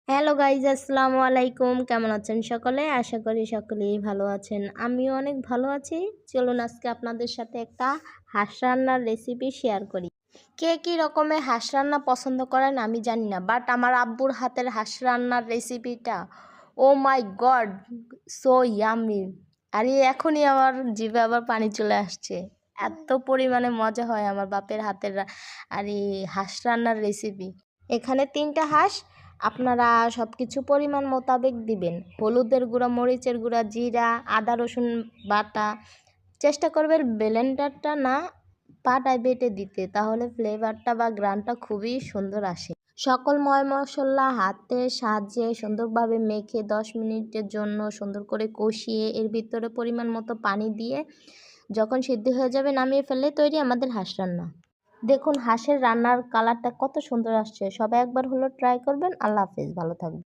Hello guys, আসসালামু আলাইকুম। কেমন আছেন সকলে? আশা করি সকলেই ভালো আছেন। আমিও অনেক ভালো আছি। চলুন আজকে আপনাদের সাথে একটা হাঁস রান্নার রেসিপি শেয়ার করি। কে কী রকমের হাঁস রান্না পছন্দ করেন আমি জানি না, বাট আমার আব্বুর হাতের হাঁস রান্নার রেসিপিটা ও মাই গড, সো ইয়ামি। আর এখনই আমার জিভে আবার পানি চলে আসছে। এত পরিমাণে মজা হয় আমার বাপের হাতের আর এই হাঁস রান্নার রেসিপি। এখানে 3টা হাঁস, আপনারা সব কিছু পরিমাণ মোতাবেক দিবেন। হলুদের গুঁড়া, মরিচের গুঁড়া, জিরা, আদা রসুন বাটা। চেষ্টা করবেন ব্লেন্ডারটা না পাটায় বেটে দিতে, তাহলে ফ্লেভারটা বা গ্রানটা খুবই সুন্দর আসে। সকল ময় মশলা হাতের সাহায্যে সুন্দরভাবে মেখে 10 মিনিটের জন্য সুন্দর করে কষিয়ে এর ভিতরে পরিমাণ মতো পানি দিয়ে যখন সিদ্ধ হয়ে যাবে নামিয়ে ফেললে তৈরি আমাদের হাঁস রান্না। দেখুন হাঁসের রান্নার কালারটা কত সুন্দর আসছে। সবাই একবার হলো ট্রাই করবেন। আল্লাহ হাফেজ, ভালো থাকবেন।